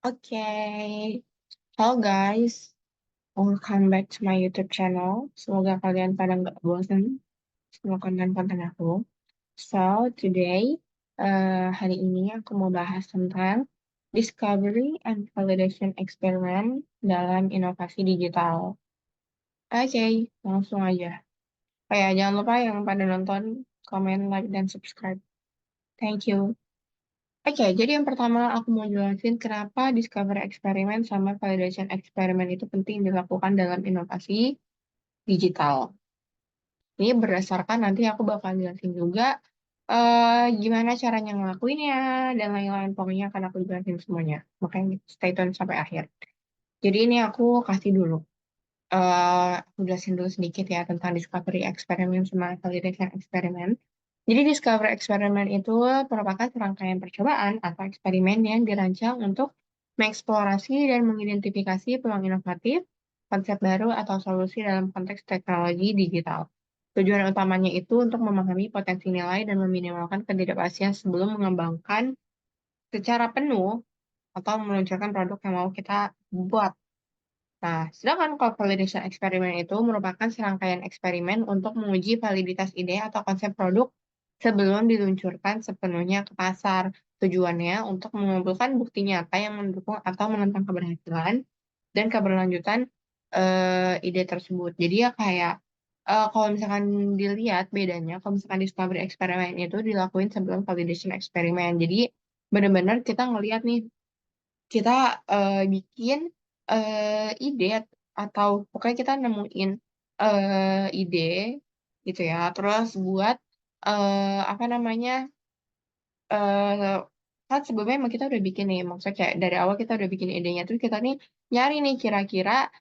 Oke, halo guys, welcome back to my YouTube channel. Semoga kalian pada nggak bosan sama konten-konten aku. So, today, hari ini aku mau bahas tentang discovery and validation experiment dalam inovasi digital. Oke, langsung aja. Oh ya, jangan lupa yang pada nonton, comment, like, dan subscribe. Thank you. Oke, jadi yang pertama aku mau jelasin kenapa discovery eksperimen sama validation eksperimen itu penting dilakukan dalam inovasi digital. Ini berdasarkan nanti aku bakal jelasin juga gimana caranya ngelakuinnya dan lain-lain. Pokoknya akan aku jelasin semuanya. Makanya stay tune sampai akhir. Jadi ini aku kasih dulu. Aku jelasin dulu sedikit ya tentang discovery eksperimen sama validation eksperimen. Jadi discovery eksperimen itu merupakan serangkaian percobaan atau eksperimen yang dirancang untuk mengeksplorasi dan mengidentifikasi peluang inovatif, konsep baru atau solusi dalam konteks teknologi digital. Tujuan utamanya itu untuk memahami potensi nilai dan meminimalkan ketidakpastian sebelum mengembangkan secara penuh atau meluncurkan produk yang mau kita buat. Nah, sedangkan kalau validation eksperimen itu merupakan serangkaian eksperimen untuk menguji validitas ide atau konsep produk sebelum diluncurkan sepenuhnya ke pasar. Tujuannya untuk mengumpulkan bukti nyata yang mendukung atau menentang keberhasilan dan keberlanjutan ide tersebut. Jadi ya kayak kalau misalkan dilihat bedanya, kalau misalkan discovery eksperimen itu dilakuin sebelum validation eksperimen. Jadi benar-benar kita ngelihat nih kita bikin ide atau pokoknya kita nemuin ide gitu ya terus buat apa namanya eh kan sebelumnya emang kita udah bikin nih maksudnya kayak dari awal kita udah bikin idenya terus kita nih nyari nih kira-kira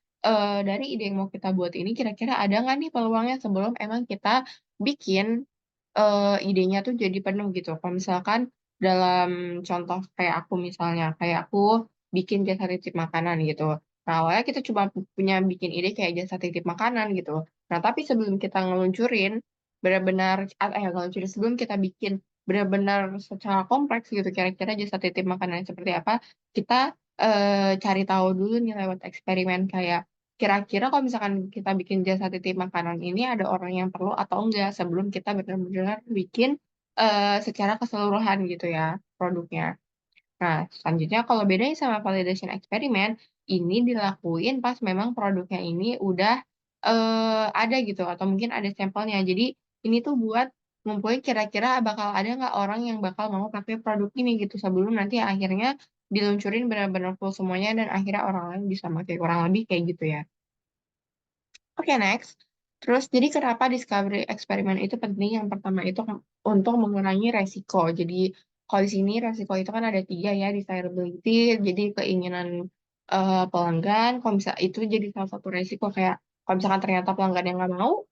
dari ide yang mau kita buat ini kira-kira ada nggak nih peluangnya sebelum emang kita bikin idenya tuh jadi penuh gitu. Kalau misalkan dalam contoh kayak aku misalnya, kayak aku bikin jasa titip makanan gitu. Nah, awalnya kita cuma punya bikin ide kayak jasa titip makanan gitu. Nah, tapi sebelum kita ngeluncurin, benar-benar, ngeluncurin sebelum kita bikin benar-benar secara kompleks gitu, kira-kira jasa titip makanan seperti apa, kita cari tahu dulu nih lewat eksperimen kayak kira-kira kalau misalkan kita bikin jasa titip makanan ini ada orang yang perlu atau enggak sebelum kita benar-benar bikin secara keseluruhan gitu ya produknya. Nah, selanjutnya kalau bedanya sama validation eksperimen, ini dilakuin pas memang produknya ini udah ada gitu atau mungkin ada sampelnya. Jadi ini tuh buat ngumpulin kira-kira bakal ada nggak orang yang bakal mau pakai produk ini gitu sebelum nanti akhirnya diluncurin benar-benar full semuanya dan akhirnya orang lain bisa pakai kurang lebih kayak gitu ya. Oke, next. Terus, jadi kenapa discovery eksperimen itu penting? Yang pertama itu untuk mengurangi resiko. Jadi, kalau di sini resiko itu kan ada tiga ya, desirability, jadi keinginan pelanggan. Kalau bisa itu jadi salah satu resiko kayak kalau misalkan ternyata pelanggan yang nggak mau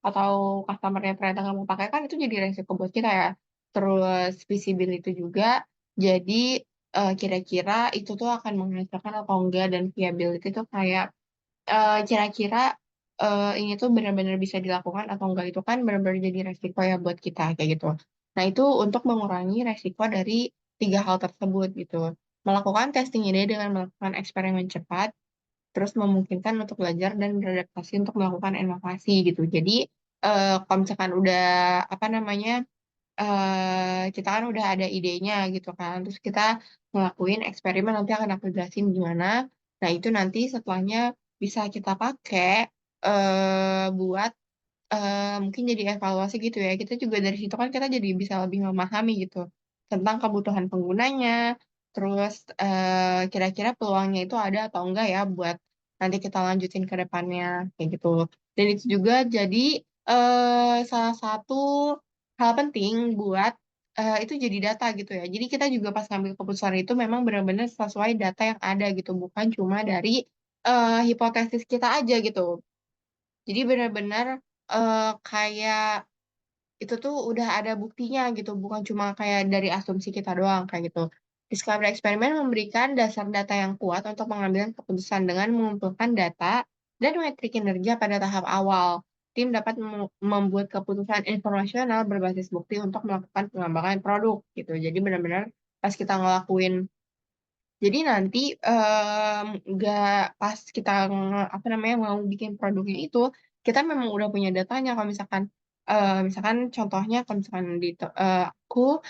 atau customer-nya ternyata nggak mau pakai kan itu jadi resiko buat kita ya. Terus visibility juga. Jadi kira-kira itu tuh akan menghasilkan atau enggak dan viability itu kayak kira-kira ini tuh benar-benar bisa dilakukan atau enggak itu kan benar-benar jadi resiko ya buat kita kayak gitu. Nah itu untuk mengurangi resiko dari tiga hal tersebut gitu. Melakukan testing ide dengan melakukan eksperimen cepat, terus memungkinkan untuk belajar dan beradaptasi untuk melakukan inovasi gitu. Jadi kalau misalkan udah apa namanya kita kan udah ada idenya gitu kan, terus kita ngelakuin eksperimen nanti akan aku jelasin gimana. Nah itu nanti setelahnya bisa kita pakai buat mungkin jadi evaluasi gitu ya. Kita juga dari situ kan kita jadi bisa lebih memahami gitu tentang kebutuhan penggunanya, terus kira-kira peluangnya itu ada atau enggak ya buat nanti kita lanjutin ke depannya kayak gitu. Dan itu juga jadi salah satu hal penting buat itu jadi data gitu ya. Jadi kita juga pas ngambil keputusan itu memang benar-benar sesuai data yang ada gitu, bukan cuma dari hipotesis kita aja gitu. Jadi benar-benar kayak itu tuh udah ada buktinya gitu, bukan cuma kayak dari asumsi kita doang kayak gitu. Discovery eksperimen memberikan dasar data yang kuat untuk mengambil keputusan dengan mengumpulkan data dan metrik kinerja pada tahap awal. Tim dapat membuat keputusan informasional berbasis bukti untuk melakukan pengembangan produk gitu. Jadi benar-benar pas kita ngelakuin Jadi nanti nggak pas kita apa namanya mau bikin produknya itu, kita memang udah punya datanya. Kalau misalkan contohnya kalau misalkan aku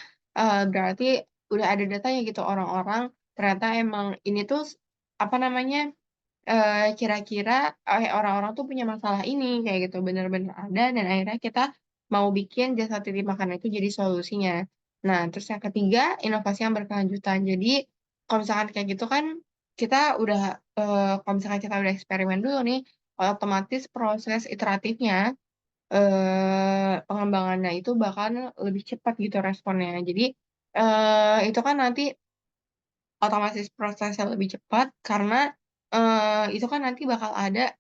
berarti udah ada datanya gitu orang-orang ternyata emang ini tuh apa namanya kira-kira orang-orang tuh punya masalah ini kayak gitu bener-bener ada dan akhirnya kita mau bikin jasa titip makanan itu jadi solusinya. Nah, terus yang ketiga, inovasi yang berkelanjutan. Jadi, kalau misalkan kayak gitu kan, kita udah, kalau misalkan kita udah eksperimen dulu nih, otomatis proses iteratifnya, pengembangannya itu bakal lebih cepat gitu responnya. Jadi, itu kan nanti otomatis prosesnya lebih cepat karena itu kan nanti bakal ada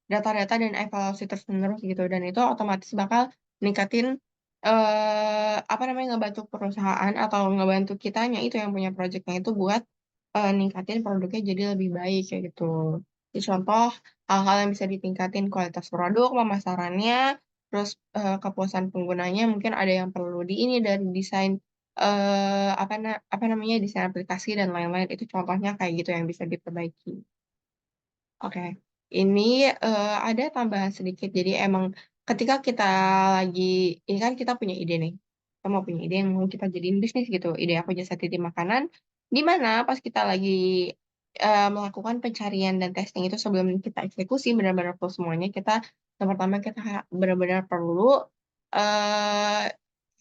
data-data dan evaluasi terus-menerus gitu dan itu otomatis bakal ningkatin apa namanya ngebantu perusahaan atau ngebantu kitanya itu yang punya projectnya itu buat ningkatin produknya jadi lebih baik kayak gitu. Jadi contoh hal-hal yang bisa ditingkatin kualitas produk, pemasarannya, terus kepuasan penggunanya mungkin ada yang perlu di ini dari desain apa namanya desain aplikasi dan lain-lain itu contohnya kayak gitu yang bisa diperbaiki. Oke, ini ada tambahan sedikit. Jadi emang ketika kita lagi, ini kan kita punya ide nih. Kita mau punya ide yang mau kita jadiin bisnis gitu. Ide aku jasa titip makanan. Di mana pas kita lagi melakukan pencarian dan testing itu sebelum kita eksekusi benar-benar full semuanya, yang pertama kita benar-benar perlu eh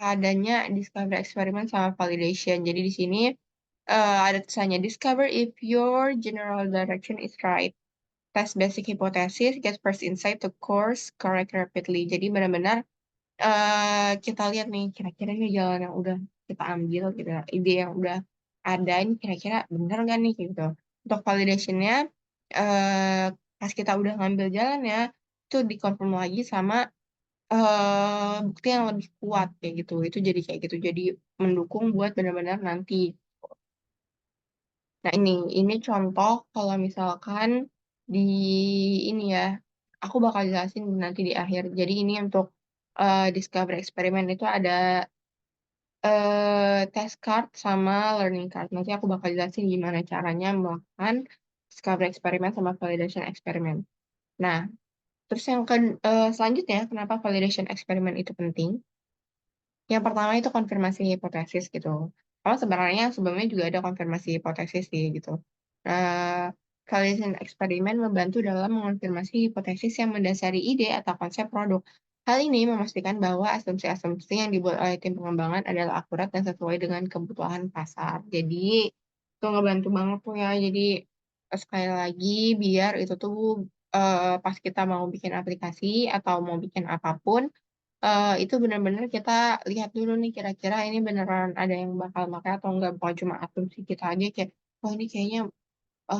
adanya discovery eksperimen sama validation. Jadi di sini ada tulisannya discover if your general direction is right. Test basic hypothesis, get first insight to course correct rapidly. Jadi benar-benar kita lihat nih kira-kira ini jalan yang udah kita ambil gitu, ide yang udah ada ini kira-kira bener nggak nih gitu. Untuk validationnya eh pas kita udah ngambil jalannya itu dikonfirm lagi sama bukti yang lebih kuat kayak gitu. Itu jadi kayak gitu. Jadi mendukung buat benar-benar nanti. Nah, ini contoh kalau misalkan di ini ya, aku bakal jelasin nanti di akhir. Jadi ini untuk discovery eksperimen itu ada test card sama learning card. Nanti aku bakal jelasin gimana caranya melakukan discovery eksperimen sama validation eksperimen. Nah, terus selanjutnya, kenapa validation eksperimen itu penting? Yang pertama itu konfirmasi hipotesis gitu. Kalau sebenarnya sebelumnya juga ada konfirmasi hipotesis sih gitu. Nah, validation eksperimen membantu dalam mengonfirmasi hipotesis yang mendasari ide atau konsep produk. Hal ini memastikan bahwa asumsi-asumsi yang dibuat oleh tim pengembangan adalah akurat dan sesuai dengan kebutuhan pasar. Jadi, itu ngebantu banget tuh ya. Jadi, sekali lagi, biar itu tuh pas kita mau bikin aplikasi atau mau bikin apapun, itu benar-benar kita lihat dulu nih kira-kira ini beneran ada yang bakal pakai atau enggak bukan cuma asumsi kita aja kayak oh ini kayaknya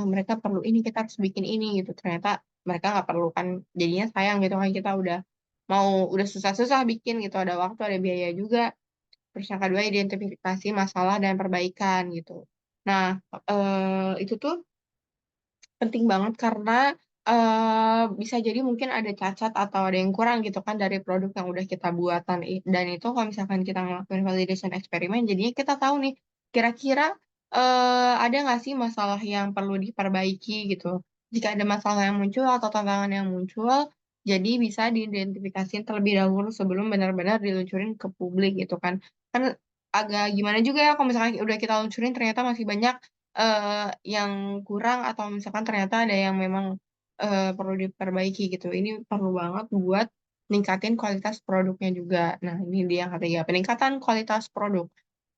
mereka perlu ini kita harus bikin ini gitu ternyata mereka nggak perlu kan jadinya sayang gitu kan kita udah susah-susah bikin gitu ada waktu ada biaya juga terus yang kedua identifikasi masalah dan perbaikan gitu nah itu tuh penting banget karena bisa jadi mungkin ada cacat atau ada yang kurang gitu kan dari produk yang udah kita buatan dan itu kalau misalkan kita ngelakuin validation eksperimen jadinya kita tahu nih kira-kira ada nggak sih masalah yang perlu diperbaiki gitu jika ada masalah yang muncul atau tantangan yang muncul jadi bisa diidentifikasi terlebih dahulu sebelum benar-benar diluncurin ke publik gitu kan agak gimana juga ya kalau misalkan udah kita luncurin ternyata masih banyak yang kurang atau misalkan ternyata ada yang memang perlu diperbaiki gitu. Ini perlu banget buat ningkatin kualitas produknya juga. Nah, ini dia yang ketiga, peningkatan kualitas produk.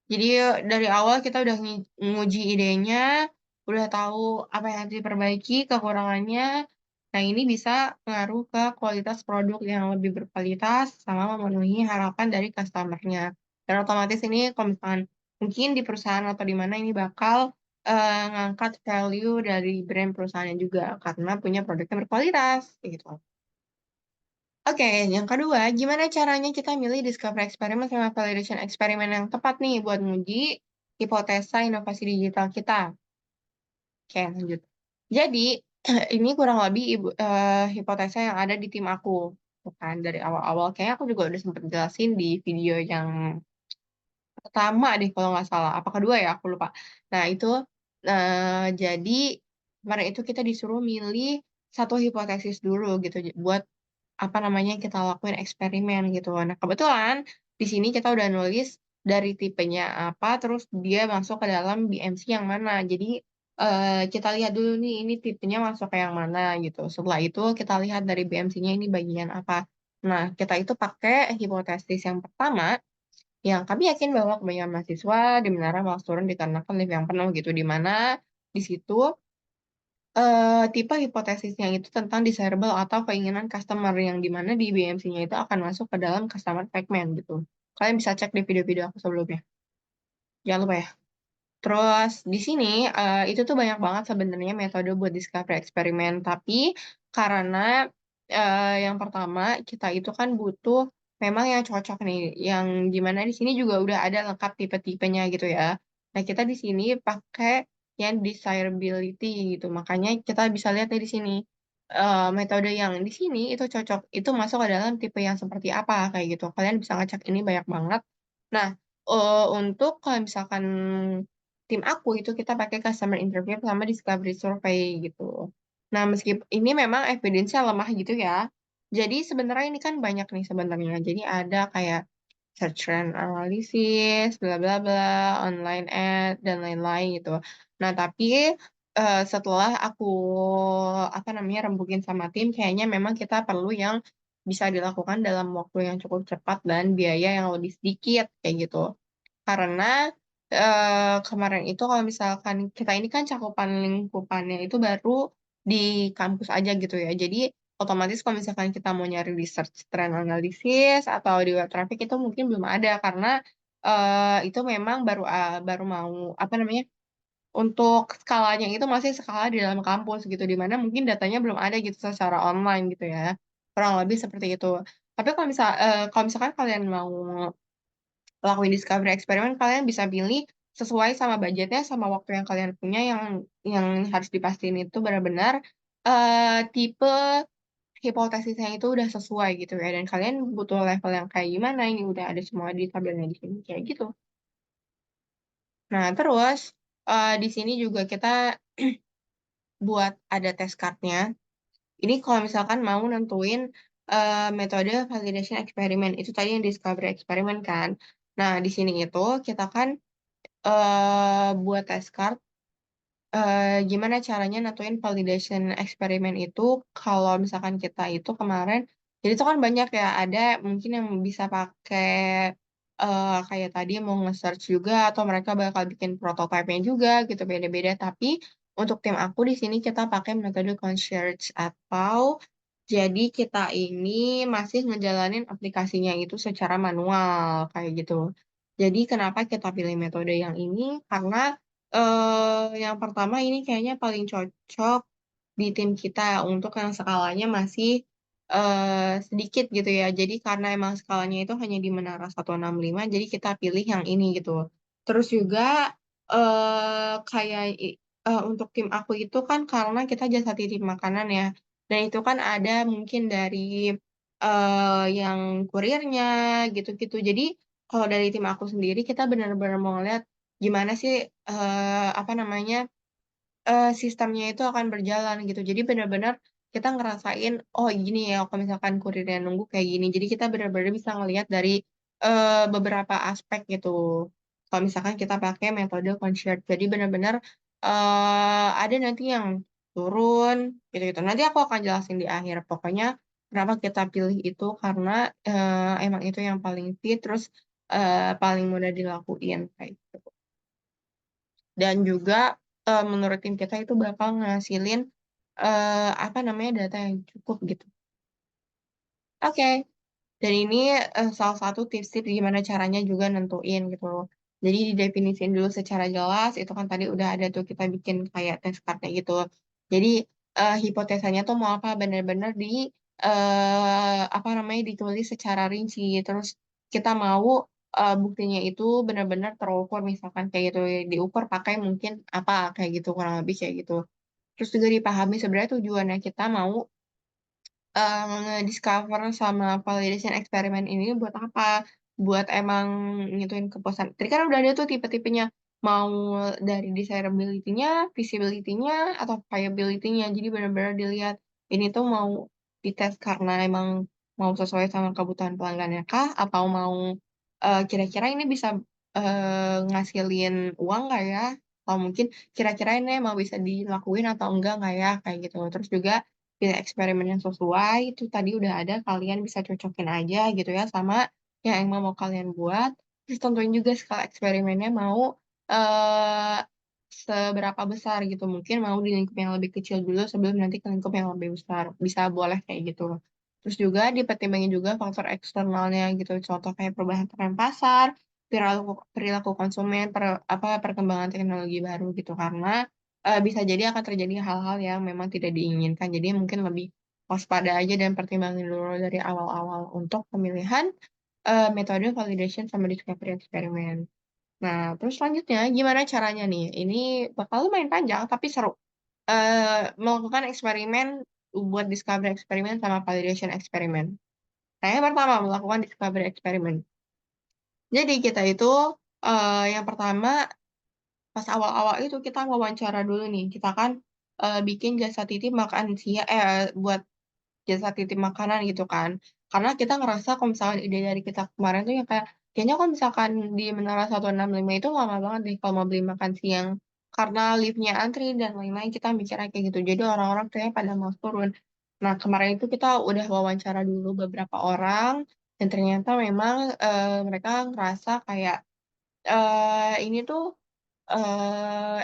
Jadi dari awal kita udah nguji idenya, udah tahu apa yang harus diperbaiki, kekurangannya. Nah, ini bisa ngaruh ke kualitas produk yang lebih berkualitas sama memenuhi harapan dari customer-nya. Dan otomatis ini kalau misalkan mungkin di perusahaan atau di mana ini bakal ngangkat value dari brand perusahaannya juga karena punya produk yang berkualitas gitu. Oke, yang kedua, gimana caranya kita milih discovery eksperimen sama validation eksperimen yang tepat nih buat nguji hipotesa inovasi digital kita. Oke, lanjut. Jadi, ini kurang lebih hipotesa yang ada di tim aku. Bukan dari awal-awal. Kayaknya aku juga udah sempat jelasin di video yang pertama deh kalau nggak salah. Apa kedua ya, aku lupa. Nah, itu. Jadi kemarin itu kita disuruh milih satu hipotesis dulu gitu buat apa namanya kita lakuin eksperimen gitu. Nah, kebetulan di sini kita udah nulis dari tipenya apa, terus dia masuk ke dalam BMC yang mana. Jadi kita lihat dulu nih ini tipenya masuk ke yang mana gitu. Setelah itu kita lihat dari BMC-nya ini bagian apa. Nah, kita itu pakai hipotesis yang pertama yang kami yakin bahwa kebanyakan mahasiswa di menara malas turun dikarenakan lift yang penuh gitu, di mana di situ tipe hipotesisnya itu tentang desirable atau keinginan customer yang dimana di BMC-nya itu akan masuk ke dalam customer segment gitu. Kalian bisa cek di video-video aku sebelumnya. Jangan lupa ya. Terus di sini itu tuh banyak banget sebenarnya metode buat discovery eksperimen, tapi karena yang pertama kita itu kan butuh memang yang cocok nih, yang gimana di sini juga udah ada lengkap tipe-tipenya gitu ya. Nah kita di sini pakai yang desirability gitu, makanya kita bisa lihat nih di sini metode yang di sini itu cocok, itu masuk ke dalam tipe yang seperti apa kayak gitu. Kalian bisa ngecek ini banyak banget. Nah, untuk kalau misalkan tim aku itu kita pakai customer interview sama discovery survey gitu. Nah, meskipun ini memang evidence-nya lemah gitu ya. Jadi sebenarnya ini kan banyak nih sebenarnya. Jadi ada kayak search trend analysis, bla bla bla, online ad dan lain-lain gitu. Nah, tapi setelah aku apa namanya rembukin sama tim, kayaknya memang kita perlu yang bisa dilakukan dalam waktu yang cukup cepat dan biaya yang lebih sedikit kayak gitu. Karena kemarin itu kalau misalkan kita ini kan cakupan lingkupannya itu baru di kampus aja gitu ya. Jadi otomatis kalau misalkan kita mau nyari research trend analysis atau di web traffic itu mungkin belum ada karena itu memang baru mau apa namanya untuk skalanya itu masih skala di dalam kampus gitu, di mana mungkin datanya belum ada gitu secara online gitu ya. Kurang lebih seperti itu. Tapi kalau misalkan kalian mau lakuin discovery eksperimen, kalian bisa pilih sesuai sama budgetnya sama waktu yang kalian punya, yang harus dipastiin itu benar-benar tipe hipotesisnya itu udah sesuai gitu ya, dan kalian butuh level yang kayak gimana ini udah ada semua di tabelnya di sini kayak gitu. Nah terus di sini juga kita buat ada test card-nya. Ini kalau misalkan mau nentuin metode validation eksperimen itu tadi yang discovery eksperimen kan. Nah di sini itu kita kan buat test card, gimana caranya nentuin validation eksperimen itu kalau misalkan kita itu kemarin, jadi itu kan banyak ya, ada mungkin yang bisa pakai kayak tadi mau nge-search juga atau mereka bakal bikin prototipe-nya juga gitu beda-beda, tapi untuk tim aku di sini kita pakai metode concierge atau jadi kita ini masih ngejalanin aplikasinya itu secara manual kayak gitu. Jadi kenapa kita pilih metode yang ini? Karena yang pertama ini kayaknya paling cocok di tim kita untuk yang skalanya masih sedikit gitu ya. Jadi karena emang skalanya itu hanya di Menara 165, jadi kita pilih yang ini gitu. Terus juga kayak untuk tim aku itu kan karena kita jasa titip makanan ya. Dan itu kan ada mungkin dari yang kurirnya gitu-gitu. Jadi kalau dari tim aku sendiri kita benar-benar mau lihat gimana sih apa namanya sistemnya itu akan berjalan gitu. Jadi benar-benar kita ngerasain oh gini ya kalau misalkan kurirnya nunggu kayak gini. Jadi kita benar-benar bisa ngelihat dari beberapa aspek gitu. Kalau misalkan kita pakai metode concierge, jadi benar-benar ada nanti yang turun gitu-gitu. Nanti aku akan jelasin di akhir. Pokoknya kenapa kita pilih itu karena emang itu yang paling fit, terus paling mudah dilakuin kayak gitu. Dan juga menurut tim kita itu bakal ngasilin apa namanya data yang cukup gitu. Oke, dan ini salah satu tips-tips gimana caranya juga nentuin gitu. Jadi didefinisiin dulu secara jelas, itu kan tadi udah ada tuh kita bikin kayak test card-nya gitu. Jadi hipotesanya tuh mau apa benar-benar di apa namanya ditulis secara rinci. Terus kita mau buktinya itu benar-benar terukur misalkan kayak gitu, diukur pakai mungkin apa kayak gitu kurang lebih kayak gitu. Terus juga dipahami sebenarnya tujuannya kita mau discover sama validation eksperimen ini buat apa? Buat emang ngituin kepuasan. Tadi kan udah ada tuh tipe-tipenya. mau dari desirability-nya, visibility-nya, atau viability-nya. Jadi benar-benar dilihat ini tuh mau dites karena emang mau sesuai sama kebutuhan pelanggannya kah, atau mau kira-kira ini bisa ngasilin uang nggak ya? Atau mungkin kira-kira ini emang bisa dilakuin atau enggak nggak ya? Kayak gitu. Terus juga pilih eksperimen yang sesuai, itu tadi udah ada, kalian bisa cocokin aja gitu ya sama yang emang mau kalian buat. Terus tentuin juga skala eksperimennya mau eh seberapa besar gitu. Mungkin mau di lingkup yang lebih kecil dulu sebelum nanti ke lingkup yang lebih besar. Bisa boleh kayak gitu. Terus juga dipertimbangin juga faktor eksternalnya gitu. Contoh kayak perubahan tren pasar, perilaku, perilaku konsumen, perkembangan teknologi baru gitu. Karena bisa jadi akan terjadi hal-hal yang memang tidak diinginkan. Jadi mungkin lebih waspada aja dan pertimbangin dulu dari awal-awal untuk pemilihan metode validation sama discovery eksperimen. Nah, terus selanjutnya gimana caranya nih? Ini bakal lumayan panjang tapi seru. Melakukan eksperimen buat discovery eksperimen sama validation eksperimen. Nah, yang pertama melakukan discovery eksperimen. Jadi kita itu yang pertama pas awal-awal itu kita wawancara dulu nih. Kita kan bikin jasa titip makan siang buat jasa titip makanan gitu kan. Karena kita ngerasa kalau misalkan ide dari kita kemarin tuh yang kayak, kayaknya kalau misalkan di Menara 165 itu lama banget deh kalau mau beli makan siang. Karena liftnya antri dan lain-lain, kita mikirnya kayak gitu. Jadi orang-orang kayaknya pada mau turun. Nah, kemarin itu kita udah wawancara dulu beberapa orang, dan ternyata memang mereka ngerasa kayak, ini tuh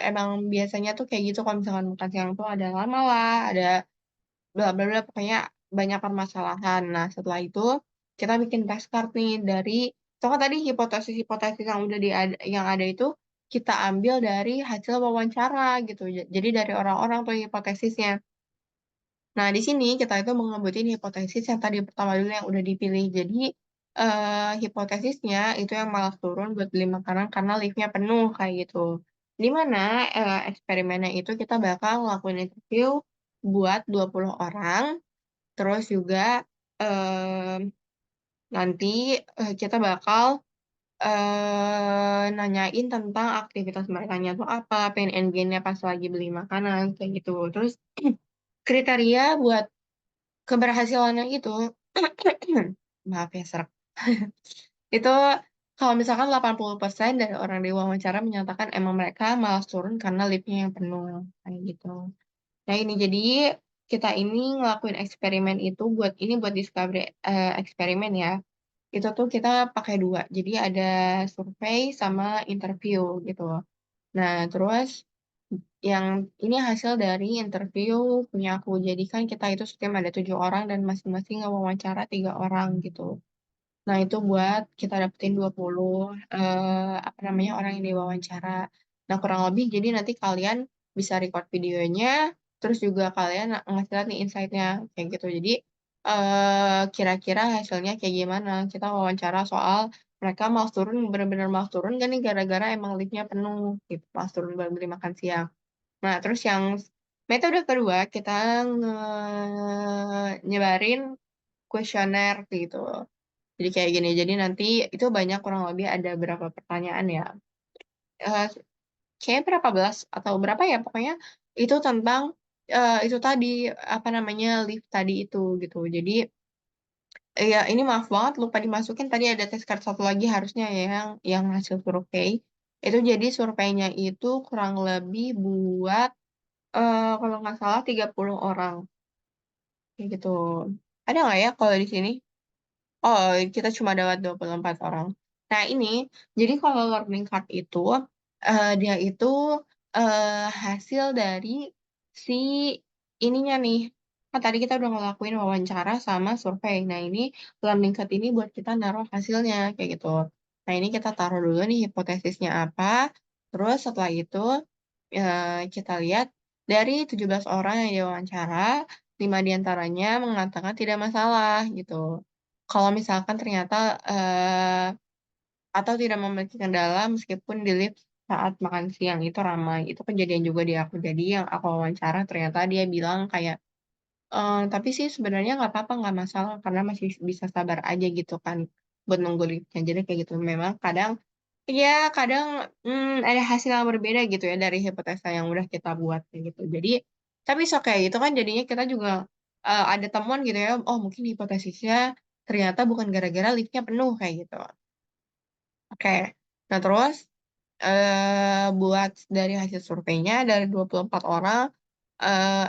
emang biasanya tuh kayak gitu kalau misalkan makan siang tuh ada lama lah, ada bla bla bla, pokoknya banyak permasalahan. Nah, setelah itu kita bikin test card nih dari soalnya tadi hipotesis-hipotesis yang udah yang ada itu kita ambil dari hasil wawancara gitu. Jadi dari orang-orang tuh hipotesisnya. Nah, di sini kita itu mengebutin hipotesis yang tadi pertama dulu yang udah dipilih. Jadi hipotesisnya itu yang malah turun buat beli makanan karena liftnya penuh kayak gitu. Di mana eksperimennya itu kita bakal ngelakuin interview buat 20 orang. Terus juga em, nanti kita bakal nanyain tentang aktivitas mereka tuh apa, pain and gain-nya pas lagi beli makanan, kayak gitu. Terus kriteria buat keberhasilannya itu, maaf ya, serak. Itu kalau misalkan 80% dari orang di wawancara menyatakan emang mereka malas turun karena liftnya yang penuh, kayak gitu. Nah, ini jadi kita ini ngelakuin eksperimen itu buat discovery eksperimen ya. Itu tuh kita pakai dua. Jadi ada survei sama interview gitu. Nah, terus yang ini hasil dari interview punya aku. Jadi kan kita itu setiap ada 7 orang dan masing-masing wawancara 3 orang gitu. Nah, itu buat kita dapetin 20 apa namanya orang yang diwawancara. Nah, kurang lebih jadi nanti kalian bisa record videonya, terus juga kalian ngasih lihat nih insight-nya kayak gitu. Jadi kira-kira hasilnya kayak gimana? Kita wawancara soal mereka mau turun, benar-benar mau turun gak nih gara-gara emang liftnya penuh gitu pas turun buat beli makan siang. Nah, terus yang metode kedua kita nyebarin kuesioner gitu. Jadi kayak gini, jadi nanti itu banyak kurang lebih ada berapa pertanyaan ya. Eh Kayaknya berapa belas atau berapa ya, pokoknya itu tentang itu tadi, apa namanya, lift tadi itu gitu. Jadi ya ini maaf banget lupa dimasukin tadi ada test card satu lagi harusnya ya, yang hasil survei. Itu jadi surveinya itu kurang lebih buat kalau nggak salah 30 orang kayak gitu. Ada nggak ya kalau di sini? Oh, kita cuma dapat 24 orang. Nah, ini, jadi kalau learning card itu, dia itu hasil dari si ininya nih. Kan tadi kita udah ngelakuin wawancara sama survei. Nah, ini learning card ini buat kita naruh hasilnya, kayak gitu. Nah, ini kita taruh dulu nih hipotesisnya apa. Terus setelah itu, kita lihat dari 17 orang yang diwawancara, 5 diantaranya mengatakan tidak masalah, gitu. Kalau misalkan ternyata atau tidak memiliki kendala meskipun di lift saat makan siang itu ramai. Itu kejadian juga di aku. Jadi yang aku wawancara ternyata dia bilang kayak, tapi sih sebenarnya nggak apa-apa, nggak masalah karena masih bisa sabar aja gitu kan buat nunggu liftnya. Jadi kayak gitu. Memang kadang Ya, kadang ada hasil yang berbeda gitu ya dari hipotesa yang udah kita buat kayak gitu. Jadi, tapi so kayak gitu kan jadinya kita juga ada temuan gitu ya, oh mungkin hipotesisnya ternyata bukan gara-gara liftnya penuh kayak gitu. Oke, nah terus buat dari hasil surveinya dari 24 orang,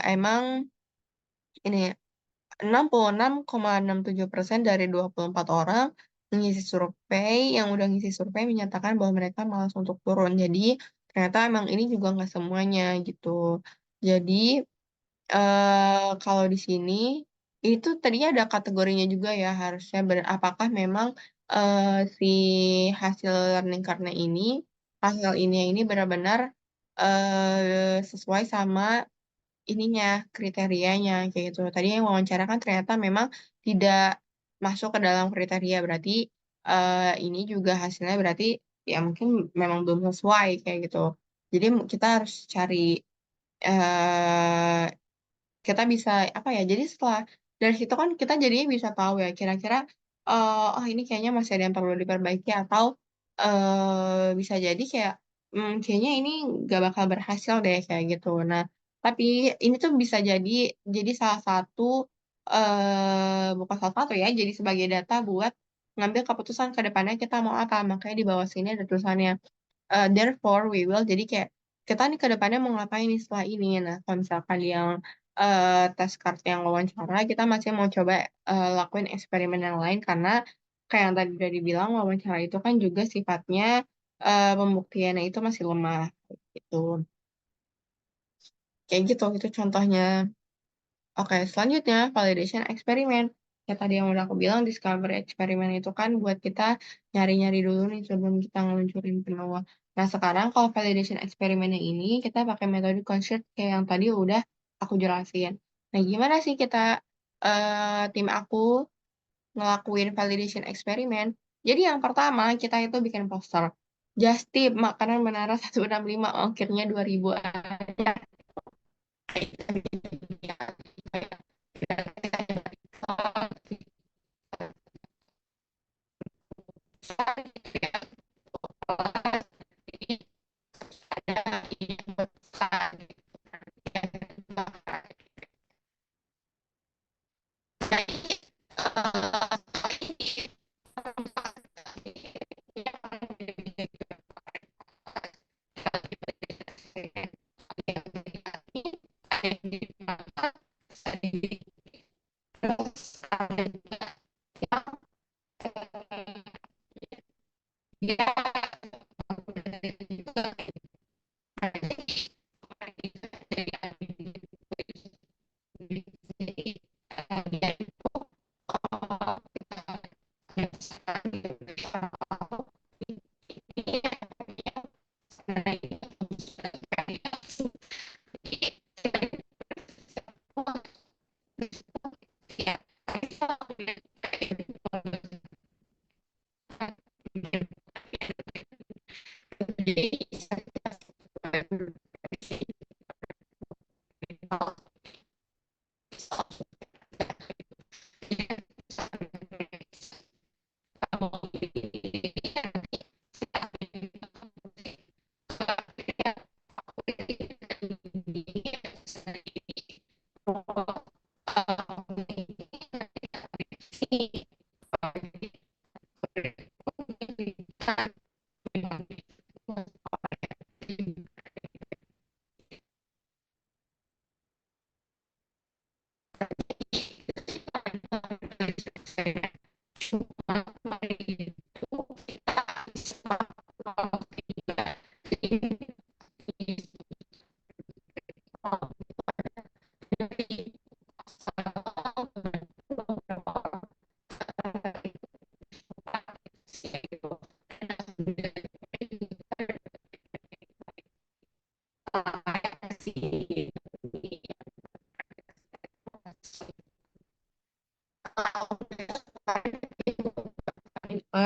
emang ini 66,67% dari 24 orang mengisi survei, yang udah ngisi survei menyatakan bahwa mereka malas untuk turun. Jadi ternyata emang ini juga nggak semuanya gitu. Jadi kalau di sini itu tadinya ada kategorinya juga ya harusnya apakah memang si hasil learning karena ini hasil ini benar-benar sesuai sama ininya kriterianya kayak gitu. Tadi yang wawancara kan ternyata memang tidak masuk ke dalam kriteria berarti ini juga hasilnya berarti ya mungkin memang belum sesuai kayak gitu. Jadi kita harus cari eh kita bisa apa ya? Jadi setelah dari situ kan kita jadinya bisa tahu ya kira-kira oh ini kayaknya masih ada yang perlu diperbaiki atau bisa jadi kayak kayaknya ini gak bakal berhasil deh kayak gitu. Nah, tapi ini tuh bisa jadi salah satu bukan salah satu ya, jadi sebagai data buat ngambil keputusan ke depannya kita mau apa. Makanya di bawah sini ada tulisannya therefore we will, jadi kayak kita nih ke depannya mau ngapain nih setelah ini. Nah kalau misalkan yang tes card yang wawancara kita masih mau coba lakuin eksperimen yang lain karena kayak yang tadi udah dibilang wawancara itu kan juga sifatnya pembuktiannya itu masih lemah gitu, kayak gitu itu contohnya. Oke, selanjutnya validation eksperimen. Ya tadi yang udah aku bilang discovery eksperimen itu kan buat kita nyari-nyari dulu nih sebelum kita ngeluncurin penemuan. Nah, sekarang kalau validation eksperimennya ini kita pakai metode construct kayak yang tadi udah aku jelasin. Nah, gimana sih kita tim aku ngelakuin validation eksperimen? Jadi yang pertama kita itu bikin poster. Just tip makanan menara 165 ongkirnya 2000 aja.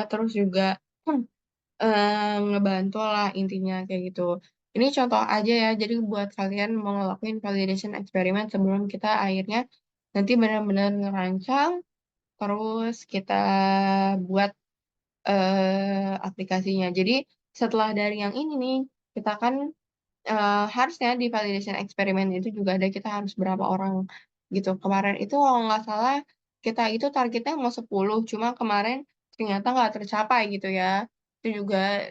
Terus juga ngebantu lah intinya kayak gitu. Ini contoh aja ya, jadi buat kalian mau ngelakuin validation eksperimen sebelum kita akhirnya nanti benar-benar ngerancang, terus kita buat aplikasinya. Jadi setelah dari yang ini nih, kita kan harusnya di validation eksperimen itu juga ada kita harus berapa orang gitu. Kemarin itu kalau nggak salah kita itu targetnya mau 10, cuma kemarin ternyata nggak tercapai gitu ya. Itu juga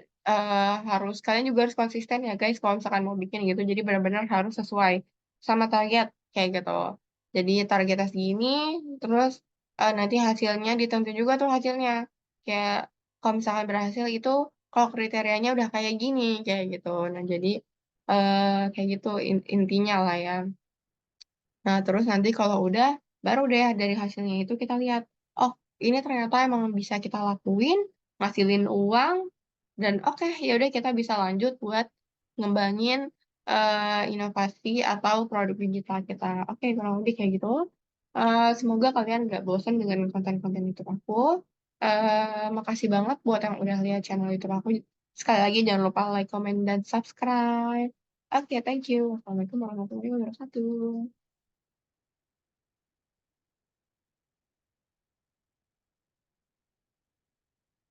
harus kalian juga harus konsisten ya guys kalau misalkan mau bikin gitu. Jadi benar-benar harus sesuai sama target kayak gitu. Jadi targetnya segini, terus nanti hasilnya ditentu juga tuh hasilnya. Kayak kalau misalkan berhasil itu kalau kriterianya udah kayak gini kayak gitu. Nah, jadi kayak gitu intinya lah ya. Nah, terus nanti kalau udah, baru deh dari hasilnya itu kita lihat, oh ini ternyata emang bisa kita lakuin, ngasilin uang, dan oke ya udah kita bisa lanjut buat ngembangin inovasi atau produk digital kita. Oke, kurang lebih kayak gitu. Semoga kalian gak bosan dengan konten-konten YouTube aku. Makasih banget buat yang udah lihat channel YouTube aku. Sekali lagi jangan lupa like, comment, dan subscribe. Oke, thank you. Wassalamualaikum warahmatullahi wabarakatuh.